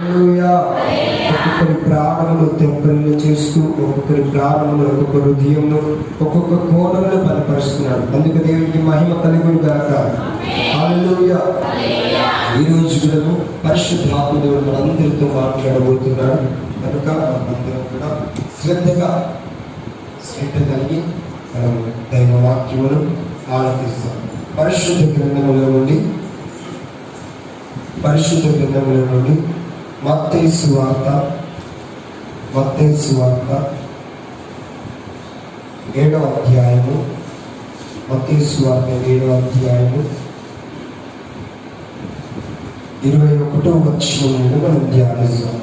ఒక్కొక్కరి ప్రాణములు తెంపలు చేస్తూ ఒక్కొక్కరి ప్రాణములు ఒక్కొక్క హృదయంలో ఒక్కొక్క కోణంలో బలపరుస్తున్నాడు. అందుకు దేవుడికి మహిమ కలుగును గాక. హల్లెలూయా. ఈ రోజు కూడా పరిశుద్ధాత్మ దేవుడు మనందరితో మాట్లాడబోతున్నాడు. కనుక మనందరం కూడా శ్రద్ధ కలిగి మనం దైవ వాక్యమును ఆలకిస్తాం. పరిశుద్ధ గ్రంథములో నుండి మత్తయి సువార్త 7వ అధ్యాయము 21వ వచనం నుండి మనం ధ్యానిస్తాం.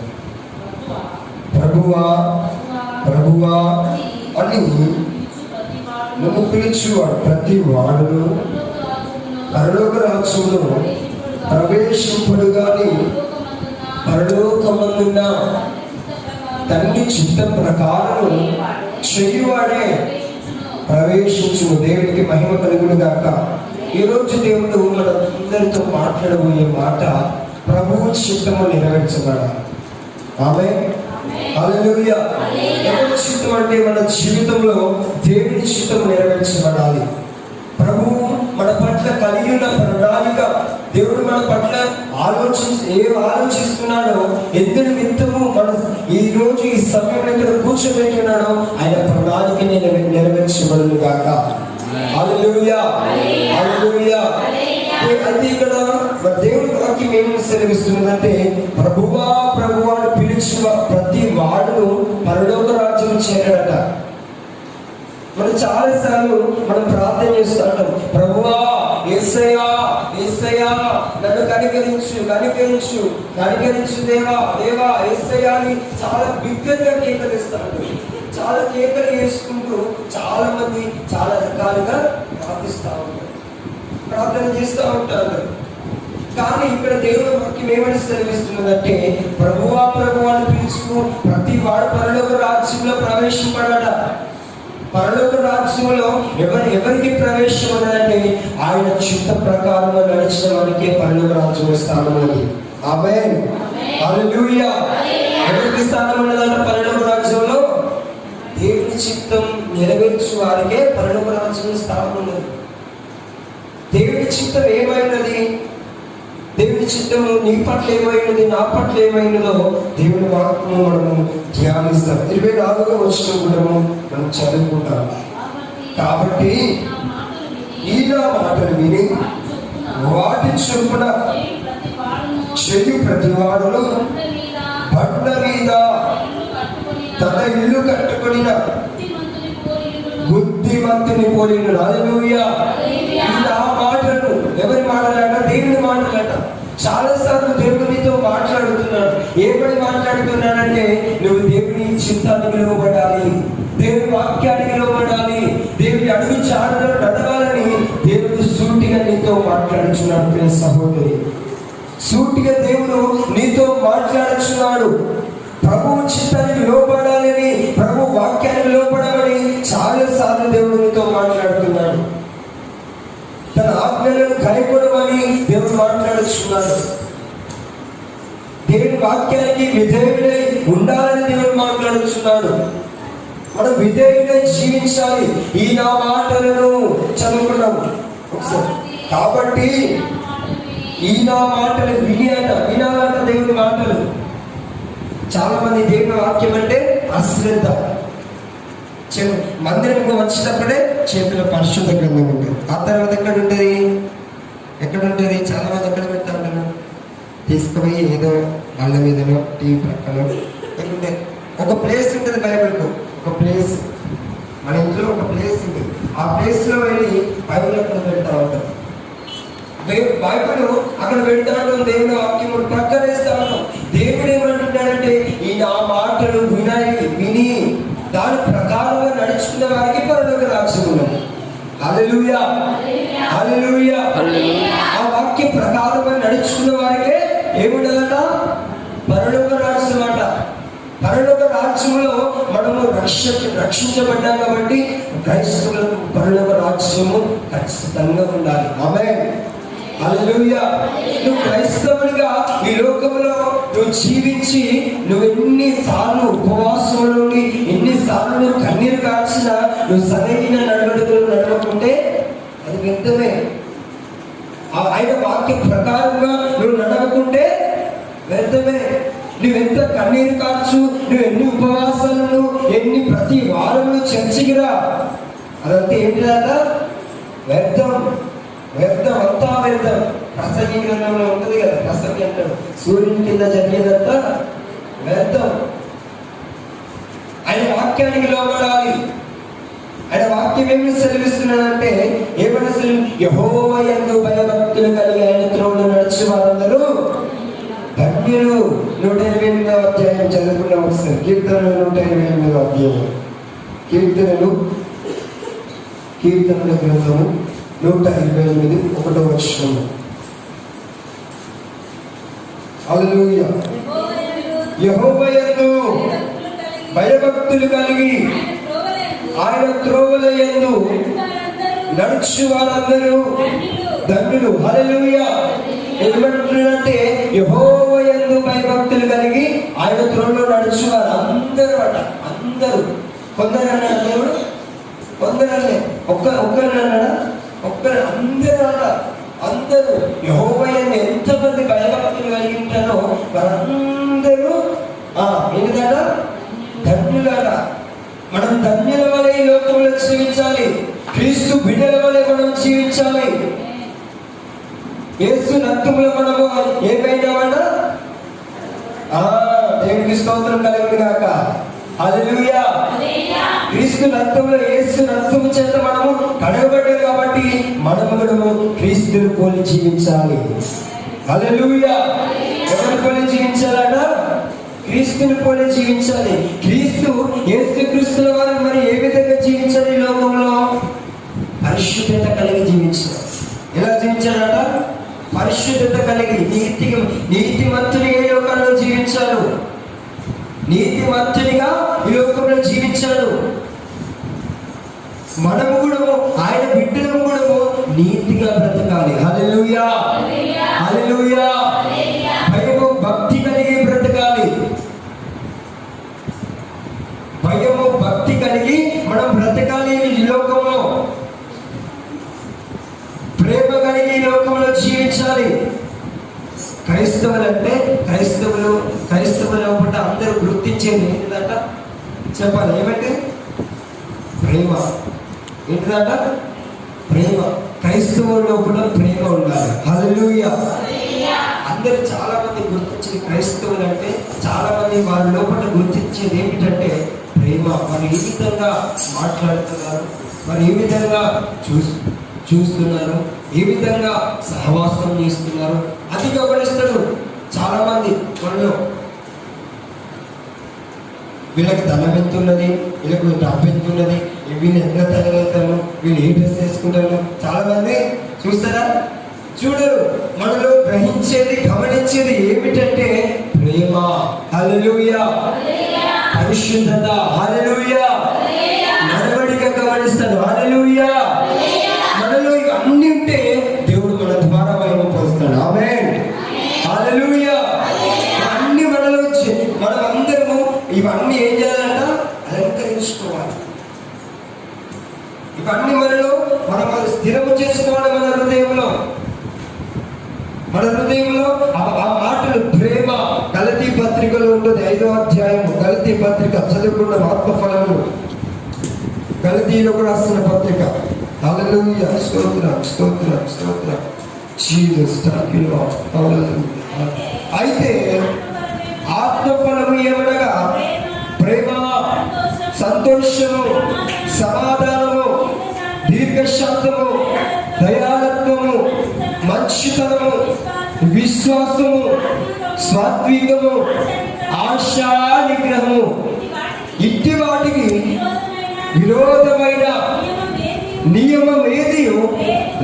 ప్రభువా అని నువ్వు పిలుచువాడు ప్రతి వాడును పరలోక రాజ్యములో ప్రవేశింపుడు గాని పరలోకమందున్న తండ్రి చిత్త ప్రకారం చెయ్యువాడే ప్రవేశించును. దేవుడికి మహిమ కలుగును గాక. ఈరోజు దేవుడు మనందరితో మాట్లాడబోయే మాట ప్రభువు చిత్తము నెరవేర్చబడాలి. ఆమేన్. హల్లెలూయా. ఎవరి చిత్తం అంటే మన జీవితంలో దేవుని చిత్తము నెరవేర్చబడాలి. ప్రభువు మన పట్ల కలిగి ఉన్న ప్రణాళిక, దేవుడు మన పట్ల ఆలోచిస్తున్నాడో ఎందుకు నిమిత్తము మన ఈ రోజు ఈ సమయంలో ఇక్కడ కూర్చోబెట్టున్నాడో ఆయన ప్రణాళిక నెరవేర్చబడును గాక. హల్లెలూయా. హల్లెలూయా. అయితే ఇక్కడ దేవుడి వాక్యం ఏమి సెలవిస్తున్నదంటే ప్రభువా అని పిలిచి ప్రతి వాడును పరలోక రాజ్యం చేరాడట. మనం చాలాసార్లు మనం ప్రార్థన చేస్తూ ఉంటాం, ప్రభువా యేసయ్యా నన్ను కనికరించు దేవా యేసయ్యా అని చాలా బిగ్గరగా కేకలిస్తాడు. చాలా కేకలు వేసుకుంటూ చాలా మంది చాలా రకాలుగా ప్రార్థన చేస్తూ ఉంటారు. కానీ ఇక్కడ దేవుడు వాక్యం ఏమని సెలవిస్తున్నదంటే ప్రభువా అని పిలుచుకు ప్రతి వాడు పరలోక రాజ్యంలో ప్రవేశింపడట. పరలోక రాజ్యంలో ఎవరికి ప్రవేశం ఉన్నదంటే ఆయన చిత్త ప్రకారం నడిచిన వారికి పరలోక రాజ్యంలో స్థానం ఉన్నది. ఆమేన్. హల్లెలూయా. ఎవరికి స్థానం ఉన్నదంటే పరలోక రాజ్యంలో దేవుని చిత్తం నెరవేర్చు వారికే పరలోక రాజ్యంలో స్థానం ఉన్నది. దేవుని చిత్తం ఏమైనది, దేవుని చిత్తము నీ పట్ల ఏమైనది, నా పట్ల ఏమైనదో దేవుని వాక్యము మనము ధ్యానిస్తాం. 24వ వచనం కూడా మనం చదువుకుంటాం. కాబట్టి ఈ నా మాటలు విని వాటి చొప్పున చెయ్యి ప్రతి వాడును బండ మీద తన ఇల్లు కట్టుకొని బుద్ధిమంతుని పోలిను. హల్లెలూయా. ఆ మాటలు ఎవరి మాటలట? దేవుని మాటలట. చాలాసార్లు దేవునితో మాట్లాడుతున్నాడు. ఏమని మాట్లాడుతున్నాడంటే నువ్వు దేవుని చిత్తానికి లోబడాలి, దేవుని వాక్యానికి లోబడాలి, దేవుని అడుగు చాటులో నడవాలని దేవుడు సూటిగా నీతో మాట్లాడుచున్నాడు. సహోదరి, సూటిగా దేవుడు నీతో మాట్లాడుచున్నాడు. ప్రభువు చిత్తానికి లోబడాలని, ప్రభు వాక్యానికి లోబడమని చాలాసార్లు దేవుడు నీతో మాట్లాడుతున్నాడు. తన ఆజ్ఞలను కైకొనమని దేవుడు మాట్లాడుతున్నాడు. దేవుని వాక్యానికి విధేయుడై ఉండాలని దేవుడు మాట్లాడుతున్నాడు. మనం విధేయుడై జీవించాలి. ఈ నా మాటలను చదువుకున్నాము ఒకసారి. కాబట్టి ఈ నా మాటలు వినాలంట దేవుని మాటలు. చాలా మంది దేవుని వాక్యం అంటే అశ్రద్ధ. మందిరంలో వచ్చినప్పుడే చేతిలో పరిశుద్ధ గ్రంథం ఉంటుంది. ఆ తర్వాత ఎక్కడ ఉంటుంది? చాలా మంది ఎక్కడ పెడతా ఉంటారు, తీసుకుపోయి ఏదో బళ్ళ మీదనో టీవీ ప్రక్కనో లేకుంటే ఒక ప్లేస్ ఉంటుంది. బైబిల్కు ఒక ప్లేస్, మన ఇంట్లో ఒక ప్లేస్ ఉంటుంది. ఆ ప్లేస్లో వెళ్ళి బైబిల్ అక్కడ పెడతా ఉంటాం. బైబిల్ అక్కడ పెడతా ఉంటాం, దేవుని వాక్యం ప్రక్కన వేస్తా ఉంటాం. దేవుడు ఏమంటున్నాడంటే ఈ నా మాటలు విని దాని ప్రకారంగా నడుచుకున్న వారికి పరలోక రాజ్యం ఉన్నది. హల్లెలూయా. హల్లెలూయా. ఆ వాక్య ప్రకారంగా నడుచుకున్న వారికే ఏముండదట? పరలోక రాజ్యం అట. పరలోక రాజ్యంలో మనము రక్షించబడ్డాం కాబట్టి క్రైస్తవులకు పరలోక రాజ్యము ఖచ్చితంగా ఉండాలి. ఆమేన్. హల్లెలూయా. నువ్వు క్రైస్తవుడిగా ఈ లోకంలో నువ్వు జీవించి నువ్వు ఎన్నిసార్లు ఉపవాసంలో ఉండి ఎన్నిసార్లు నువ్వు కన్నీరు కాల్చినా నువ్వు సరైన నడవడికలు నడవకుంటే అది వ్యర్థమే. ఆయన వాక్య ప్రకారంగా నువ్వు నడవకుంటే వ్యర్థమే. నువ్వెంత కన్నీరు కాచు, నువ్వు ఎన్ని ఉపవాసాలను ఎన్ని ప్రతి వారం చర్చికి రా, అదంతా ఏంటి కదా వ్యర్థం. వ్యర్థం అంతా వ్యర్థం. ప్రసంగి గ్రంథంలో ఉంటుంది కదా, ప్రసంగి అంటాడు సూర్యుని కింద జరిగేదంతా వ్యర్థం. ఆయన వాక్యానికి లోబడాలి. ఆయన వాక్యం ఏమి సెలవిస్తున్నాడంటే ఏమైనా యెహోవా యందు భయభక్తులు కలిగి ఆయన త్రోవలో నడిచి వారందరూ ధన్యులు. 128వ అధ్యాయం చదువుకున్నాం ఒకసారి. కీర్తనలు 128వ అధ్యాయం. కీర్తనల గ్రంథము 128 1వ వచనం. హల్లెలూయా. యెహోవా యందు భయభక్తులు కలిగి ఆయన త్రోవల యందు నడుచు వారందరూ ధన్యులు. హల్లెలూయా. ఏమంటున్నాడంటే యెహోవా యందు భయభక్తులు కలిగి ఆయన త్రోవలో నడుచు వారు అందరూ అట. అందరూ. కొందరు అన్నాడు దేవుడు, కొందరు అనే ఒక్కరు అన్నాడా? ఒక్కరు. అందరూ అట. అందరూ యెహోవా యందు ఎంతమంది భయభక్తులు కలిగి ఉంటారో వారందరూ ఏంటట ధన్యులట. మనం ధన్యుల వలె ఈ లోకంలో జీవించాలి. క్రీస్తు బిడ్డల వలె మనం జీవించాలి. యేసు రక్తముల మనము ఏమైనామట? దేవునికి స్తోత్రం కలుగును గాక. హల్లెలూయా. క్రీస్తు రక్తంలో యేసు రక్తము చేత మనము కడగబడ్డాం కాబట్టి మనము క్రీస్తుని పోలి జీవించాలి. హల్లెలూయా. ఎవరిని పోలి జీవించాలట? క్రీస్తుని పోలి జీవించాలి. క్రీస్తు యేసు క్రీస్తుల వారు మరి ఏ విధంగా జీవించాలి? ఈ లోకంలో పరిశుద్ధత కలిగి జీవించాలి. ఎలా జీవించాలట? పరిశుద్ధత కలిగి నీతిమంతునిగా ఈ లోకంలో జీవించాడు. నీతిమంతునిగా ఈ లోకంలో జీవించాడు. మనము కూడా ఆయన బిడ్డలము కూడా నీతిగా బ్రతకాలి. హల్లెలూయా. హల్లెలూయా. భయము భక్తి కలిగి బ్రతకాలి. భయము భక్తి కలిగి మనం బ్రతకాలి. ఈ లోకంలో ప్రేమ కలిగి ఈ లోకంలో జీవించాలి. క్రైస్తవులు అంటే క్రైస్తవుల ఒకటి అందరూ గుర్తించేది ఏంటిదట? చెప్పాలి. ఏమంటే ప్రేమ. ఏంటిదట? ప్రేమ. క్రైస్తవుల్లో కూడా ప్రేమ ఉండాలి. హల్లెలూయా. అందరూ చాలా మంది గుర్తించేది క్రైస్తవులు అంటే చాలా మంది వారి లోపల గుర్తించేది ఏమిటంటే ప్రేమ. వారు ఏ విధంగా మాట్లాడుతున్నారు, వారు ఏ విధంగా చూస్తున్నారు, ఏ విధంగా సహవాసం చేస్తున్నారు, అది గమనిస్తాడు చాలా మంది. వాళ్ళు వీళ్ళకి ధనం ఎంత ఉన్నది, వీళ్ళకి డబ్బు ఎంత ఉన్నది, వీళ్ళు ఎంత తయారవుతారు, వీళ్ళు ఏ డ్రెస్ వేసుకుంటారు, చాలా మంది చూస్తారా? చూడరు. మనలో గ్రహించేది గమనించేది ఏమిటంటే ప్రేమ. హల్లెలూయా. పరిశుద్ధత. హల్లెలూయా. నడవడిక గమనిస్తాడు. హల్లెలూయా. మనలో ఇవన్నీ ఉంటే దేవుడు మన ద్వారా మహిమ పొందుతాడు. ఆమేన్. హల్లెలూయా. అన్ని మనలో మనం అందరము ఇవన్నీ ఏం చేయాలంట? అలంకరించుకోవాలి. ఇవన్నీ మనలో మనం స్థిరము చేసుకోవాలి. మన హృదయంలో ఆ మాటలు ప్రేమ. గలతీ పత్రికలో ఉంటుంది 5వ అధ్యాయము. గలతీ పత్రిక చదువుకున్న ఆత్మఫలము గలతీలో కూడా రాస్తున్న పత్రిక. హల్లెలూయా. స్తోత్రం స్తోత్రం స్తోత్రం. Jesus thank you Lord. Hallelujah. అయితే ఆత్మఫలము ఏమనగా ప్రేమ, సంతోషము, సమాధానము, దీర్ఘశాంతము, దయాళత్వము, మంచితనము, విశ్వాసము, సాత్వికము, ఆశా నిగ్రహము. ఇట్టి వాటికి విరోధమైన నియమం ఏది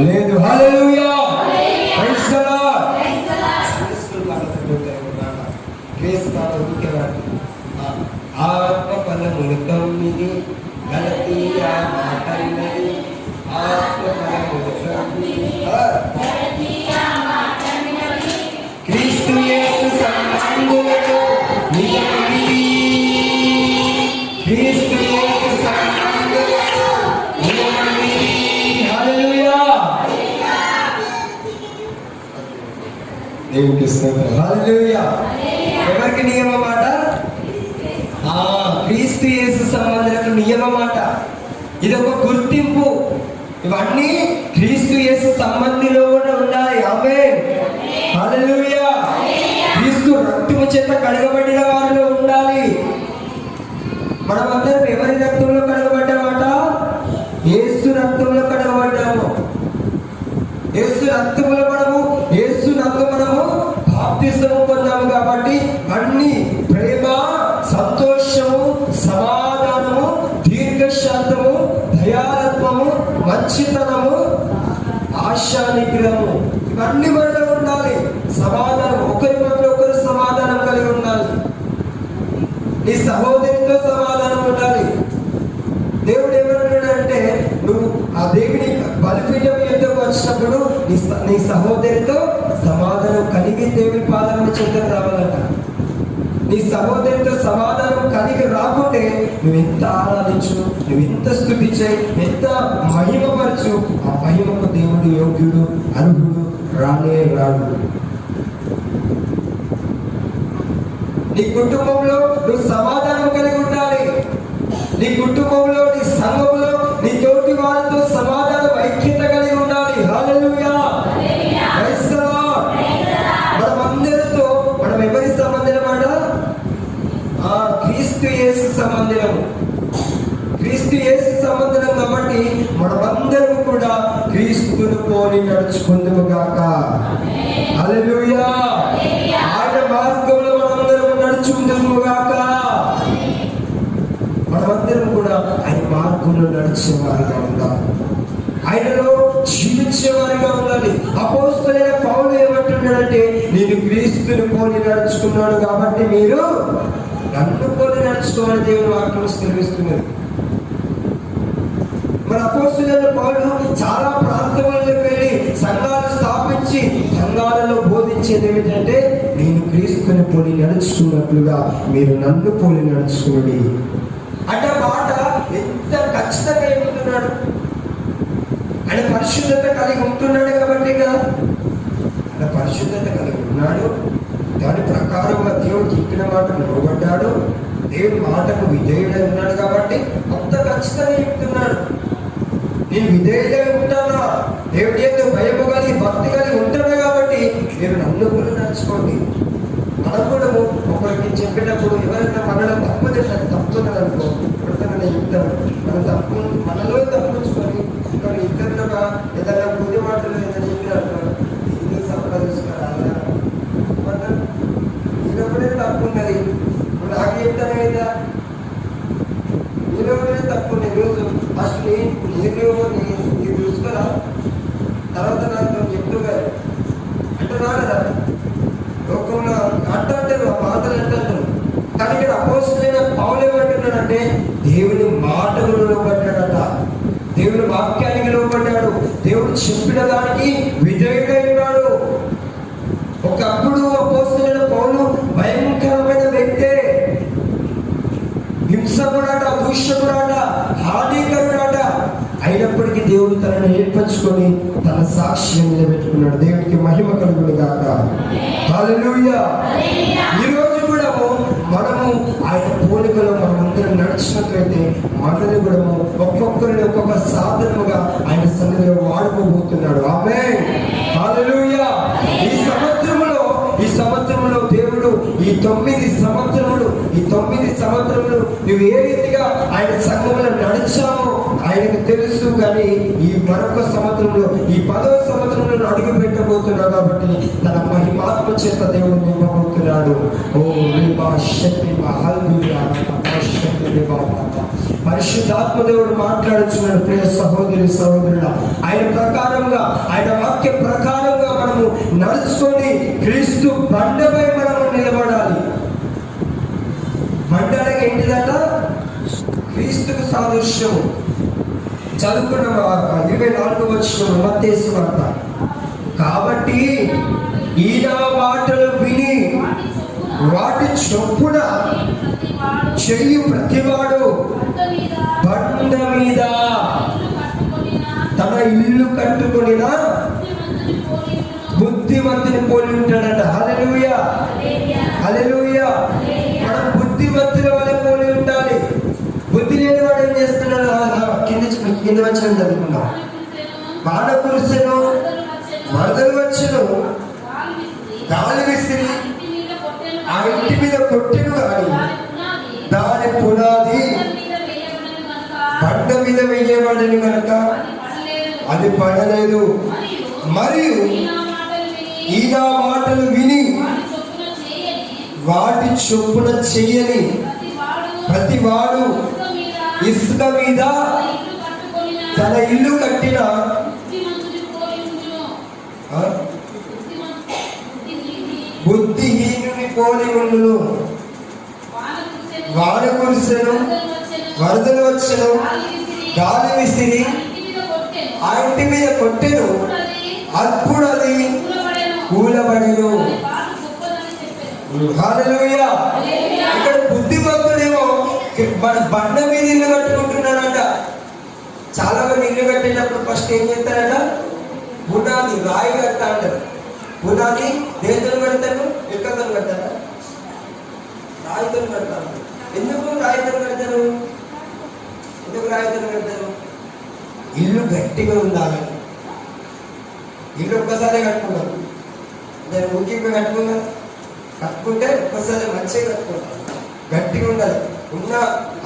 లేదు. హల్లెలూయా. Praise the Lord. ఆత్మఫలములు 9 గలతీయ మాటలు. ఆత్మఫలములు 9 యేసు సంబంధులకు నియమమిది. క్రీస్తు యేసు సంబంధులకు నియమమిది. హల్లెలూయా. దేవునికి స్తోత్రం. హల్లెలూయా. ఎవరికి నియమం మాట? క్రీస్తు యేసు సంబంధులకు నియమం మాట. ఇది ఒక గుర్తింపు. ఇవన్నీ క్రీస్తు యేసు సంబంధిలో కూడా ఉండాలి. ఆమేన్. హల్లెలూయా. క్రీస్తు రక్తము చేత కడగబడిన వారిలో ఉండాలి. మనమందరం ఎవరి రక్తంలో కడగబడ్డామాట? యేసు రక్తంలో కడగబడ్డాము. యేసు రక్తంలో యేసు నందు మనము బాప్తిస్మము పొందాము. కాబట్టి అన్ని ప్రేమ, సంతోషము, సమాధానము, దీర్ఘశాంతము, దయాలత్వము, మంచితనము, ఆశా నిగ్రహము ఇవన్నీ మనలో ఉండాలి. సమాధానం, ఒకరి పట్ల ఒకరు సమాధానం కలిగి ఉండాలి. నీ సహోదరితో సమాధానం ఉండాలి. దేవుడు ఏమన్నాడంటే, నువ్వు ఆ దేవుని బలిపీఠం ఎదుగు వచ్చినప్పుడు నీ సహోదరితో సమాధానం కలిగి దేవుని పాదాలను చెంతకు రావాలంట. నీ సహోదరితో సమాధానం కలిగి రాకుంటే నువ్వు ఎంత ఆరాధించు, నువ్వు ఎంత స్తుతించే, ఎంత మహిమపరచు, ఆ మహిమకు దేవుడు యోగ్యుడు, అర్హుడు రానే రాడు. నీ కుటుంబంలో నువ్వు సమాధానం కలిగి ఉండాలి. నీ కుటుంబంలో, నీ సంఘంలో, నీ తోటి వారితో సమాధానం, ఐక్యత కలిగి ఉండాలి. హల్లెలూయా. Praise the Lord. మనమందరితో మనం ఎవరి సంబంధం మాట? క్రీస్తు యేసు సంబంధం. క్రీస్తు యేసు సంబంధం కాబట్టి మనమందరం కూడా క్రీస్తును పోలి నడుచుకుందుము గాక. హల్లెలూయా. ఆయన మార్గంలో మనందరం నడుచుకుందుము గాక. మనమందరం కూడా ఆయన మార్గంలో నడిచేవారిగా ఉండాలి. ఆయనలో జీవించేవారిగా ఉండాలి. అపోస్తలుడైన పౌలు ఏమంటున్నాడంటే, నేను క్రీస్తుని పోలి నడుచుకున్నాను కాబట్టి మీరు నన్ను పోలి నడుచుకోవాలని దేవుని వాక్యం స్థిరమిస్తున్నది. మన అపోస్తలుడైన పౌలు చాలా ప్రాంతాలకు వెళ్ళి సంఘాలు స్థాపించి సంఘాలలో బోధించేది ఏమిటంటే, నేను క్రీస్తుని పోలి నడుచుకున్నట్లుగా మీరు నన్ను పోలి నడుచుకోండి అంటే మాట ఎంత ఖచ్చితంగా ఏముంటున్నాడు. ఆయన పరిశుద్ధత కలిగి ఉంటున్నాడు కాబట్టి కదా. ఆయన పరిశుద్ధత కలిగి ఉన్నాడు. దాని ప్రకారంగా దేవుడు చెప్పిన మాటను నిలబడ్డాడు. దేవుడి మాటకు విధేయుడై ఉన్నాడు కాబట్టి అంత ఖచ్చితంగా చెప్తున్నాడు. నేను విధేయుడై ఉంటానా, దేవుడి యొక్క భయము కలిగి భక్తి కలిగి ఉంటాను కాబట్టి మీరు నన్ను కూడా నడుచుకోండి. మనం కూడా ఒకరికి చెప్పేటప్పుడు ఎవరైనా మనలో తప్పుతున్నది అనుకో, ఇప్పుడు చెప్తాను, మనం తప్పు మనలో తప్పుకొని ఇక్కడ ఇద్దరుగా ఏదైనా బుద్ధి మాటలు ఏదైనా చెప్పినట్టు ఇల్లు సంపాదించుకోవాలి. ఈరోజే తప్పు ఉన్నది, నాకు చెప్తాను కదా, ఈరోజే తప్పు ఉంది. ఈరోజు ఫస్ట్ నీకు చూసుకోరా, తర్వాత నాకు చెప్తూ గారు అంటున్నా కదా. లోకంలో అంటారు, ఆ మాటలు అంటారు. కానీ ఇక్కడ అపోస్తలుడైన పౌలు ఏమంటున్నాడంటే, దేవుని మాటలు లోబడ్డాడట, దేవుని వాక్యానికి లోబడ్డాడు, దేవుడు చెప్పిన దానికి విధేయుడై ఉన్నాడు. ఒకప్పుడు అపోస్తలుడైన పౌలు భయంకరమైన వ్యక్తే, హింసకుడాట, దూషకుడాట, హానికరుడాట. అయినప్పటికీ దేవుడు తనను ఏర్పరచుకొని తన సాక్ష్యం నిలబెట్టుకున్నాడు. దేవుడికి మహిమ కలుగును గాక. హల్లెలూయా. ఈ రోజు కూడా మనము ఆయన పోలికలో మనమందరం నడిచినట్లయితే మనల్ని కూడా ఒక్కొక్కరిని ఒక్కొక్క సాధనముగా ఆయన సన్నిధిలో వాడుకోబోతున్నాడు. ఆమేన్. హల్లెలూయా. ఈ సంవత్సరంలో దేవుడు ఈ 9 సంవత్సరములు నువ్వు ఏ రీతిగా ఆయన సంఘంలో నడిచావో ఆయనకు తెలుసు. కానీ ఈ మరొక సంవత్సరంలో, ఈ 10వ సంవత్సరంలో అడుగు పెట్టబోతున్నావు కాబట్టి తన మహిమాత్మ చేత దేవుడు నింపబోతున్నాడు. ఓ రేపా శక్తి పరిశుద్ధాత్మ దేవుడు మాట్లాడుచున్నాడు. ప్రియ సహోదరి సహోదరుడా, ఆయన ప్రకారంగా, ఆయన వాక్య ప్రకారంగా మనము నడుచుకొని క్రీస్తు బండపై మనము నిలబడాలి. బండలకి ఏంటిదట? క్రీస్తుకు సాదృశ్యము. చదువుకున్న 24వ వచనం మత్తయి వార్త. కాబట్టి ఈ నా మాటలు విని వాటి చొప్పున చెయ్యి ప్రతివాడు బండ మీద తన ఇల్లు కట్టుకొనిన బుద్ధిమంతుని పోలి ఉంటాడంట. హల్లెలూయా, హల్లెలూయా. మనం బుద్ధిమంతుల వల్ల పోలి ఉండాలి. బుద్ధి లేని వాడు ఏం చేస్తున్నాడు? కింద వచ్చిన చదువుకున్నాం. వాన కురిసెను, వరదలు వచ్చెను, గాలి విసిరి ఆ ఇంటి మీద కొట్టెను, కానీ దాని పునాది బండ మీద వేయబడని కనుక అది పడలేదు. మరియు ఈ నా మాటలు విని వాటి చొప్పున చెయ్యని ప్రతివాడు ఇసుక మీద తన ఇల్లు కట్టిన బుద్ధిహీనుని పోలి ఉండును. వాన కురిసెను, వరదలు వచ్చెను, గాలి విసిరి ఆ ఇంటి మీద కొట్టెను, అప్పుడు అది కూలబడెను. హల్లెలూయా. ఇక్కడ బుద్ధిమంతుడేమో బండ మీద ఇల్లు కట్టుకుంటున్నాడంట. చాలా మంది ఇల్లు కట్టేటప్పుడు ఫస్ట్ ఏం చేస్తారట? పునాది రాయి కడతా అంటారు. పునాది దేనితో కడతారు? ఎక్కడితో కడతారా? రాయితో కడతారు. ఎందుకు రాయితో కడతారు? ఎందుకు రాయితో కడతారు? ఇల్లు గట్టిగా ఉండాలని. ఇల్లు ఒక్కసారి కట్టుకున్నారు, దాన్ని ఊకిగా కట్టుకున్నారు. కట్టుకుంటే ఒక్కసారి మంచిగా కట్టుకుంటారు, గట్టిగా ఉండాలి. ఉన్న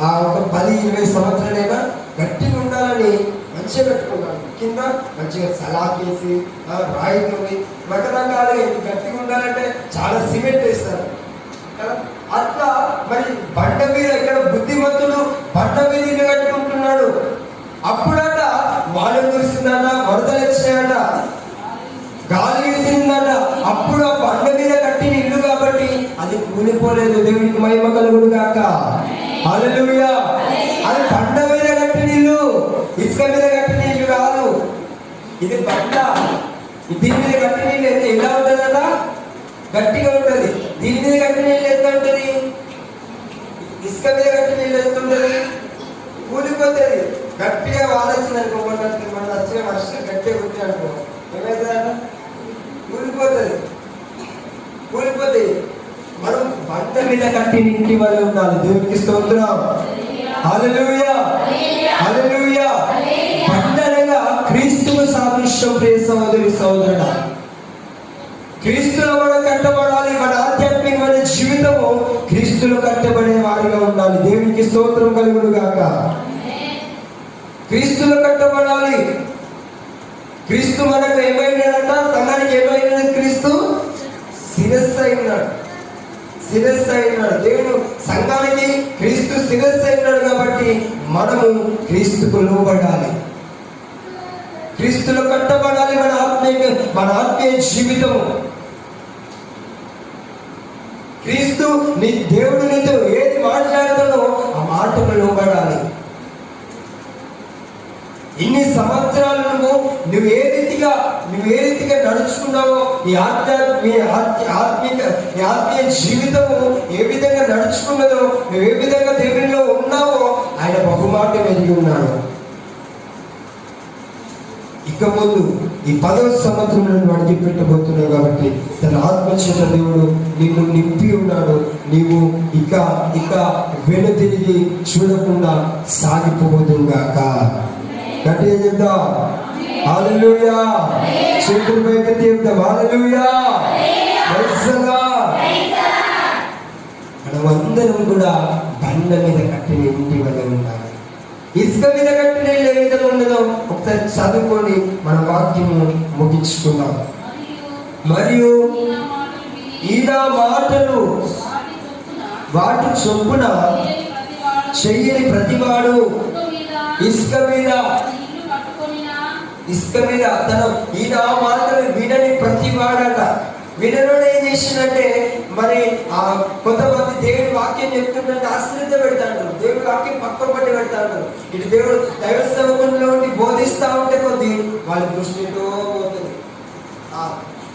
ఆ ఒక 10-20 సంవత్సరాలైనా గట్టిగా ఉండాలని మంచిగా కట్టుకుంటారు. కింద మంచిగా సలాకేసి రాయితో రకరకాలుగా గట్టిగా ఉండాలంటే చాలా సిమెంట్ వేస్తారు కదా. అట్లా మరి బండ మీద ఇక్కడ బుద్ధిమంతుడు బండ మీద ఇల్లు కట్టుకుంటున్నాడు. అప్పుడట వాన కురిసిందట, వరదలు వచ్చాయట, గాలి వేసిందట. అప్పుడు ఆ బండ మీద కట్టిన ఇల్లు కాబట్టి అది కూలిపోలేదు. దేవునికి మహిమ కలుగును గాక. హల్లెలూయా. అది బండ మీద కట్టిన ఇల్లు, ఇసుక మీద కట్టిన ఇల్లు కాదు. ఇది బండ. దీని మీద కట్టిన ఇల్లు అయితే ఎలా ఉంటుందట? గట్టిగా ఉంటుంది. దీని మీద కట్టిన ఇల్లు ఎంత ఉంటుంది? ఇసుక మీద కట్టిన ఇల్లు ఎంత ఉంటుంది? కూలిపోతుంది. గట్టిగా వాడొచ్చిందనుకో, మన వచ్చిన వర్షం గట్టిగా కొట్టిననుకో ఏమవుతుందట? కూలిపోతుంది, కూలిపోతుంది. మనం బండ మీద కట్టిన ఇంటి వల్ల ఉండాలి. దేవునికి స్తోత్రం. హల్లెలూయా, హల్లెలూయా. బండనగా క్రీస్తుకు సాదృశ్యం. ప్రియ సహోదరి సహోదరుడా, క్రీస్తులో మనం కట్టబడాలి. మన ఆధ్యాత్మికమైన జీవితము క్రీస్తులో కట్టబడే వారిగా ఉండాలి. దేవునికి స్తోత్రం కలుగును గాక. క్రీస్తులో కట్టబడాలి. క్రీస్తు మనకు ఏమైనాడట? సంఘానికి ఏమైనాడు? క్రీస్తు శిరస్సు అయినాడు, శిరస్సు అయినాడు. దేవుడు సంఘానికి క్రీస్తు శిరస్సు అయినాడు కాబట్టి మనము క్రీస్తుకు లోబడాలి, క్రీస్తులో కట్టబడాలి. మన ఆత్మీయ జీవితము క్రీస్తు నీ దేవుడు నీతో ఏది మాట్లాడతాడో ఆ మాటకు లోబడాలి. ఇన్ని సంవత్సరాలు నువ్వు ఏ రీతిగా నడుచుకున్నావో, నీ ఆత్మీయ జీవితము ఏ విధంగా నడుచుకున్నదో, నువ్వు ఏ విధంగా దేవునిలో ఉన్నావో ఆయన బహుమాట ఎరిగి ఉన్నాడు. ఇక ముందు ఈ 10వ సంవత్సరంలో అడిగి పెట్టబోతున్నావు కాబట్టి తన ఆత్మచేత దేవుడు నిన్ను నింపి ఉన్నాడు. నీవు ఇక వెనుతిరిగి చూడకుండా సాగిపోదుగాక. గట్టిగా చెప్దాం హల్లెలూయా. చేతులు పైకి చెప్దాం హల్లెలూయా. మనమందరం కూడా బండ మీద కట్టిన ఇంటి వల్ల ఉండాలి. ఇసుక మీద కట్టిన ఏ విధంగా ఉండదో ఒకసారి చదువుకొని మన వాక్యము ముగించుకుందాం. మరియు ఈ నా మాటలు వాటి చొప్పున చెయ్యని ప్రతివాడు ఇసుక మీద తను ఈ నా మాటలు వినని ప్రతివాడట. వినలోనే ఏం చేసిందంటే, మరి ఆ కొంతమంది దేవుడి వాక్యం చెప్తుంటే ఆశ్రద్ధ పెడతాడు, దేవుడి వాక్యం పక్కన పట్టి పెడతాడు. ఇటు దేవుడు దైవ సేవకుల్లో ఉండి బోధిస్తూ ఉంటే కొద్ది వాళ్ళ దృష్టితో పోతుంది.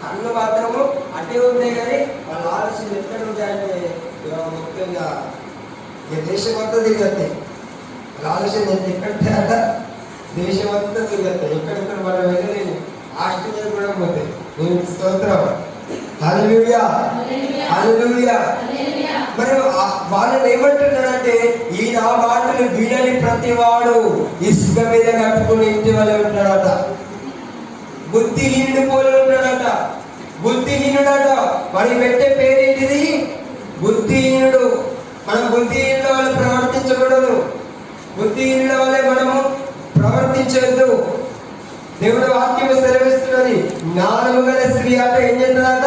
కళ్ళు మాత్రము అటే ఉంటాయి, కానీ వాళ్ళ ఆలోచన ఎక్కడ ఉంటాయంటే ముఖ్యంగా దేశం అంతా తిరుగుతాయి. వాళ్ళ ఆలోచన ఎక్కడంటే అట దేశం అంతా తిరుగుతాయి. ఎక్కడెక్కడ మనం వెళ్ళలేము. ఆస్ట్రేలియా కూడా పోతాయి. నేను స్తోత్రం. హల్లెలూయా, హల్లెలూయా. మరి వాళ్ళని ఏమంటున్నాడంటే, ఈ నా మాటలు వినని ప్రతి వాడు ఇసుక మీద కట్టుకుని ఇంటి వల్ల ఉంటాడట. బుద్ధిహీనుడు పోలి ఉంటాడట. బుద్ధిహీనుడట. వాడికి పెట్టే పేరేంటిది? బుద్ధిహీనుడు. మనం బుద్ధిహీనుల వల్ల ప్రవర్తించకూడదు. బుద్ధిహీనుల వల్లే మనము ప్రవర్తించవద్దు. దేవుడు వాక్యం సెలవిస్తున్నది, జ్ఞానము గల స్త్రీ అట ఏం చేస్తుందట?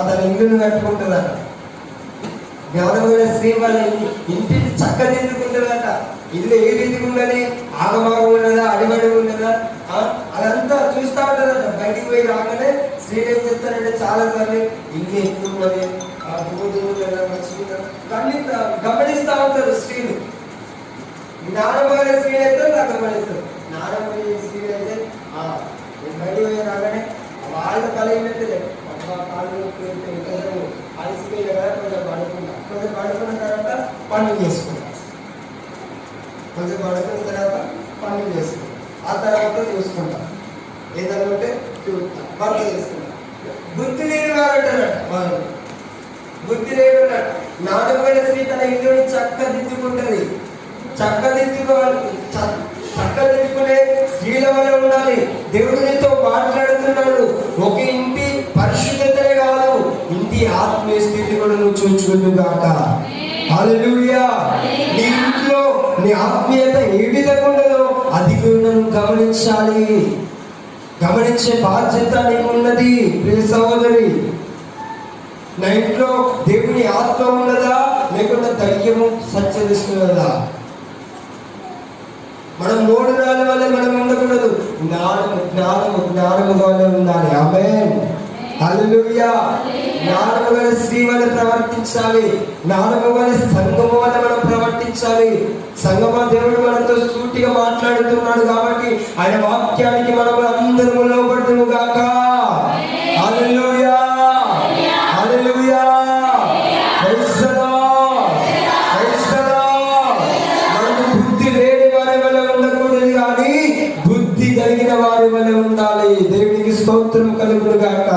తన ఇల్లును కట్టుకుంటుందట. జ్ఞానము గల స్త్రీ వాళ్ళ ఇంటిని చక్కదిద్దుకుంటుందట. ఇల్లు ఏ రీతిగా ఉన్నది? ఆగమాగం ఉన్నదా, అడిబడి ఉన్నదా, అదంతా చూస్తూ ఉంటుందట. బయటికి పోయి రాగానే స్త్రీలు ఏం చేస్తారంటే చాలా సార్లు ఇల్లు ఎక్కువ ఉన్నది, గమనిస్తూ ఉంటారు స్త్రీలు. జ్ఞానము గల స్త్రీలు అయితే నాకు గమనిస్తారు. జ్ఞానం గల స్త్రీలు అయితే బయటికి పోయి రాగానే వాళ్ళ పని ఏంటంటే కాళ్ళు అలసిపోయిన కదా కొంచెం పడుకున్న తర్వాత పనులు చేసుకుంటారు. కొంచెం పడుకున్న తర్వాత పనులు చేసుకుంటారు. ఆ తర్వాత చూసుకుంటారు. ఏదైనా ఉంటే చూస్తాం, వర్క్ చేసుకుంటారు. బుద్ధి లేని వారు అంటారట. వాళ్ళు బుద్ధి లేని ఉన్నాడు. జ్ఞానమైన స్త్రీ తన ఇల్లుని చక్కదిద్దుకుంటుంది. చక్కదిద్దుకునే స్త్రీల వల్ల ఉండాలి. దేవుడు నీతో మాట్లాడుతున్నాడు. ఒక ఇంటి పరిశుద్ధతనే కాదు, ఇంటి ఆత్మీయ స్థితి కూడా నువ్వు చూచుకుంటుగాక. హల్లెలూయా. నీ ఇంట్లో నీ ఆత్మీయత ఏ విధంగా ఉండదో అది కూడా గమనించాలి. గమనించే బాధ్యత నీకు ఉన్నది. ప్రియ సహోదరి, నా ఇంట్లో దేవుని ఆత్మ ఉన్నదా, లేకుండా దయ్యము సంచరిస్తున్నదా? మనం మూడు రాళ్ళ వల్ల మనం ఉండకూడదు. జ్ఞానము వల్ల ఉండాలి. ఆమేన్, హల్లెలూయా. జ్ఞానము వల్ల స్త్రీ వల్ల ప్రవర్తించాలి. జ్ఞానము వల్ల సంఘము వల్ల మనం ప్రవర్తించాలి. సంఘమా, దేవుడు మనతో సూటిగా మాట్లాడుతున్నాడు కాబట్టి ఆయన వాక్యానికి మనం అందరము లోబడుదుము గాక. Hallelujah, hallelujah. Praise the Lord, praise the Lord. మనకు బుద్ధి లేని వారి వల్ల ఉండకూడదు, కానీ బుద్ధి కలిగిన వారి వల్ల ఉండాలి. దేవునికి స్తోత్రం కలుగును గాక.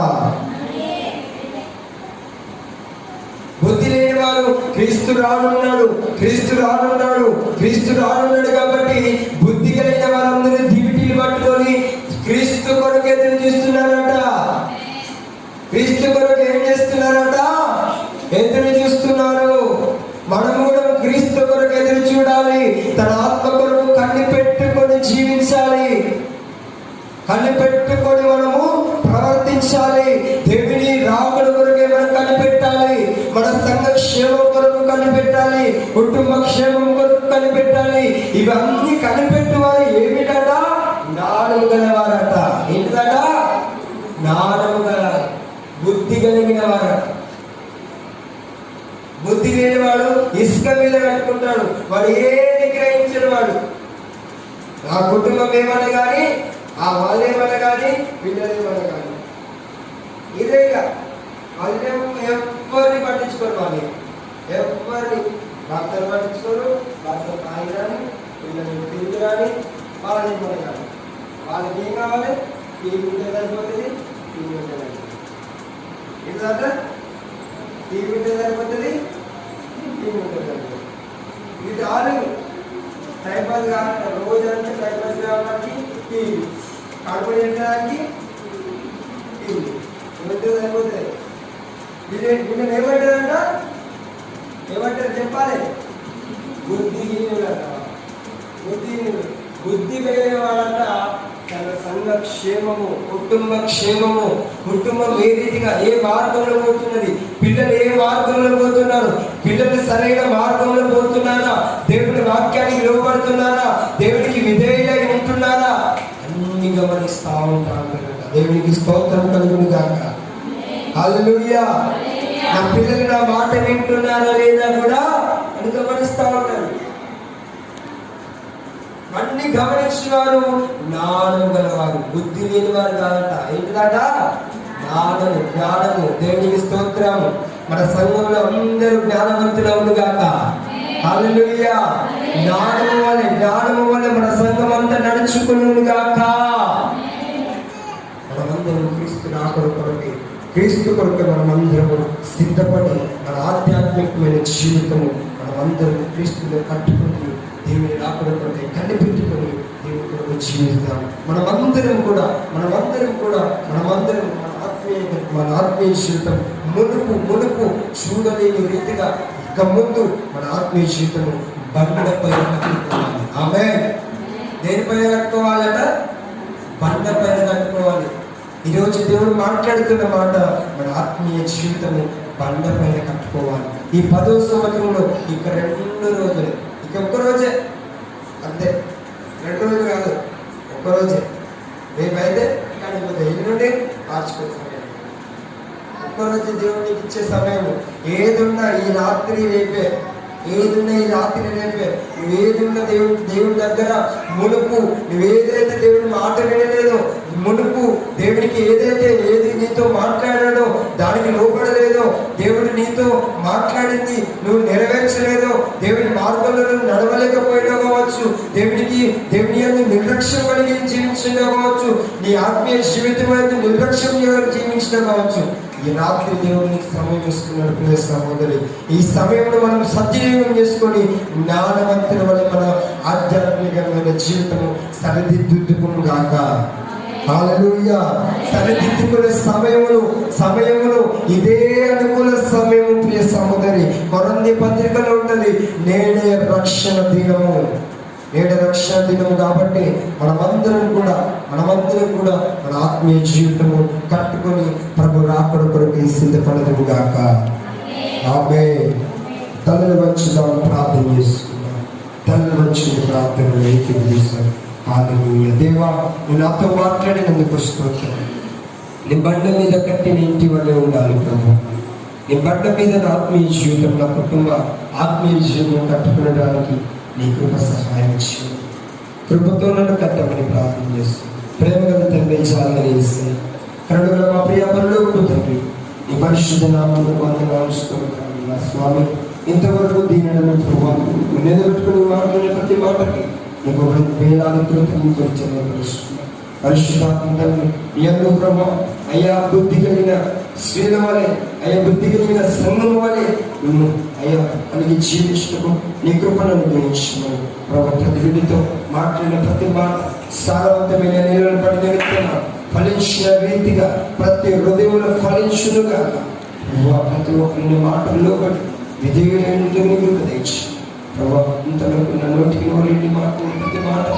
బుద్ధి లేని వారు క్రీస్తు రానున్నాడు, క్రీస్తు రానున్నాడు, క్రీస్తు రానున్నాడు. కాబట్టి బుద్ధి కలిగిన వారందరూ దివిటీలు పట్టుకొని క్రీస్తు కొరకు ఎదురు చూస్తున్నారట. క్రీస్తు కొరకు ఏం చేస్తున్నారట? ఎదురు చూస్తున్నారు. మనం కూడా క్రీస్తు కొరకు ఎదురు చూడాలి. తన ఆత్మ కొరకు కన్ను పెట్టుకొని జీవించాలి. కన్ను పెట్టుకొని మనము ప్రవర్తించాలి. దేవుని రాకడ కొరకే మనం కనిపెట్టాలి. మన సంఘ క్షేమం కొరకు కనిపెట్టాలి. కుటుంబ క్షేమం కొరకు కనిపెట్టాలి. ఇవన్నీ కనిపెట్టు వారు ఏమిటట? జ్ఞానము గలవారట. ఏంటట? జ్ఞానము గల, బుద్ధి కలిగిన వారట. బుద్ధి లేనివాడు ఇసుక మీద కట్టుకుంటాడు. వాడు ఏది గ్రహించిన వాడు. ఆ కుటుంబం ఏమన్నా కానీ, ఆ వాళ్ళు ఏమన్నా కానీ, పిల్లలు ఏమన్నా కానీ, ఇదేగా వాళ్ళేమో ఎవరిని పట్టించుకోరు. వాళ్ళు ఎవరిని భర్తలు పట్టించుకోరు. భర్త తాగి కానీ, పిల్లలు తిరిగి కానీ, వాళ్ళని ఏమన్నా కానీ, వాళ్ళకి ఏం కావాలి? టీవీ ఉంటే సరిపోతుంది, టీవీ ఉంటే సరిపోతుంది. ఏంటంటే టీవీ ఉంటే సరిపోతుంది, టీవీ ఉంటే సరిపోతుంది. ఇది చాలు. టైంపాస్ కావాలి. రోజు అంటే టైంపాస్ కావడానికి టీవీ, కడుపు నిండడానికి టీవీ ఉంటే సరిపోతుంది. వీళ్ళని ఏమంటారంట? ఏమంటారు చెప్పాలి? బుద్ధిహీనులంట. బుద్ధిహీనులు. బుద్ధి కలిగిన వాళ్ళంట తన సంఘ క్షేమము, కుటుంబ క్షేమము, కుటుంబం ఏ రీతిగా ఏ మార్గంలో పోతున్నది, పిల్లలు ఏ మార్గంలో పోతున్నారు, పిల్లలు సరైన మార్గంలో పోతున్నారా, దేవుని వాక్యానికి లోపడుతున్నారా, దేవునికి విధేయులై ఉంటున్నారా, అన్ని గమనిస్తా ఉంటారు. దేవునికి స్తోత్రం కలుగును గాక. హల్లెలూయా. నా పిల్లలు నా మాట వింటున్నారా లేదా కూడా అని గమనిస్తా ఉంటారు. అన్ని గమనించిన వారు జ్ఞానం గలవారు, బుద్ధి లేని వారు కాదట. ఏంటిదట? జ్ఞానము. దేవునికి స్తోత్రం. మన సంఘంలో అందరూ జ్ఞానవంతులు గాక. హల్లెలూయా. జ్ఞానము వల్ల మన సంఘం అంతా నడుచుకును గాక. మనమందరం క్రీస్తు రాకడ కొరకే, క్రీస్తు కొరకు మనమందరము సిద్ధపడి మన ఆధ్యాత్మికమైన జీవితము మనమందరం క్రీస్తుని కట్టుకుని దేవుని రాకడ కొరకే కనిపెట్టుకొని దేవుని కొరకు జీవిస్తాం. మనమందరం కూడా మన ఆత్మీయ జీవితం మునుపు చూడలేని రీతిగా ఇక ముందు మన ఆత్మీయ జీవితము బండపై కట్టుకోవాలి. ఆమేన్. దేనిపైన కట్టుకోవాలట? బండపైన కట్టుకోవాలి. ఈరోజు దేవుడు మాట్లాడుతున్న మాట, మన ఆత్మీయ జీవితము బండపైన కట్టుకోవాలి. ఈ 10వ సంవత్సరంలో ఇక 2 రోజులే, ఇక ఒక్కరోజే అంతే. 2 రోజులు కాదు, ఒక్కరోజే. రేపైతే కాకపోతే ఎల్లుండి మార్చుకోవచ్చు. ఒక్కరోజు దేవుడికి ఇచ్చే సమయం. ఏదున్నా ఈ రాత్రి రేపే, నువ్వేదున్నా దేవుడి దగ్గర మునుపు, నువ్వేదైతే దేవుడి మాట వినలేదో, మునుపు దేవుడికి ఏది నీతో మాట్లాడాడో దానికి లోపడలేదో, దేవుడు నీతో మాట్లాడింది నువ్వు నెరవేర్చలేదో, దేవుడి మార్గంలో నువ్వు నడవలేకపోయినా కావచ్చు, దేవుని అందు నిర్లక్ష్యం కలిగి జీవించడం కావచ్చు, నీ ఆత్మీయ జీవితం అయితే నిర్లక్ష్యం జీవించడం కావచ్చు. ఈ రాత్రి దేవునికి సమయం ఇస్తున్నాడు ప్రియ సహోదరి. ఈ సమయంలో మనం సద్వినియోగం చేసుకొని జ్ఞానవంతుల వల్ల మన ఆధ్యాత్మికమైన జీవితము సరిదిద్దుకును గాక. హల్లెలూయా. సరిదిద్దుకునే సమయములు ఇదే అనుకూల సమయము ప్రియ సహోదరి. కొరంథీ పత్రికలో ఉంటది, నేడే రక్షణ దినము కాబట్టి మనమందరం కూడా మన ఆత్మీయ జీవితము కట్టుకొని ప్రభు రాకడ కొరకు సిద్ధపడదుము గాక. ఆమేన్. తలలు వంచుదాం, ప్రార్థన చేసుకుందాం. తలలు వంచిన ప్రార్థనలు ఏకీభవిస్తాం. హల్లెలూయా. దేవా, నువ్వు నాతో మాట్లాడినందుకు స్తోత్రం. నీ బండ మీద కట్టిన ఇంటి వల్లే ఉండాలి ప్రభు. నీ బండ మీద నా ఆత్మీయ జీవితం, నా కుటుంబ ఆత్మీయ జీవితం కట్టుకునడానికి నీ కృప సహాయం చేయండి. కృపతో నన్ను కట్టమని ప్రార్థన చేస్తాను. ప్రేమగల తండ్రి, చాలని వేస్తే కరుణగల మా ప్రియ పరలోకపు తండ్రి, నీ పరిశుద్ధ నామమును వందనాలు స్తోత్రాలు స్వామి. ఇంతవరకు దీనిని ప్రభావం నిలబెట్టుకుని మాట్లాడిన ప్రతి మాటకి నీకు వేలాది కృతజ్ఞతలు చెల్లిస్తున్నాను. పరిశుద్ధాత్మ తండ్రి, నీ యందు ప్రభావం అయ్యా బుద్ధి కలిగిన స్త్రీల వలె, అయ్యా బుద్ధి కలిగిన సంఘం వలె నిన్ను అయ్యా కలిగి జీవించటము నీ కృపను అనుగ్రహించున్నాను ప్రభు. ప్రతి విడితో మాట్లాడిన ప్రతి మాట సారవంతమైన నీళ్ళను పడిన విత్తనం ఫలించిన రీతిగా ప్రతి హృదయంలో ఫలించునుగా ప్రతి ఒక్కరిని మాటల్లో పడి విధేయులైన తెచ్చి ప్రభావ ఇంతవరకు నా నోటికి నోటి మాట్లాడిన ప్రతి మాట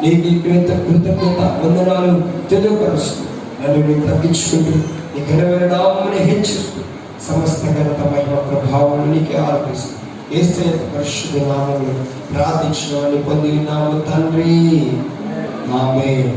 నీకు కృతజ్ఞత వందనాలు తెలియపరుస్తూ నన్ను నేను తగ్గించుకుంటూ నీ ఘనమైన నామమును హెచ్చిస్తూ సమస్త ఘనత మహిమ ప్రభావం నీకే ఆరోపిస్తూ యేసయ్య పరిశుద్ధ నామములో ప్రార్థించిన వారిని పొందినాము తండ్రి. ఆమేన్.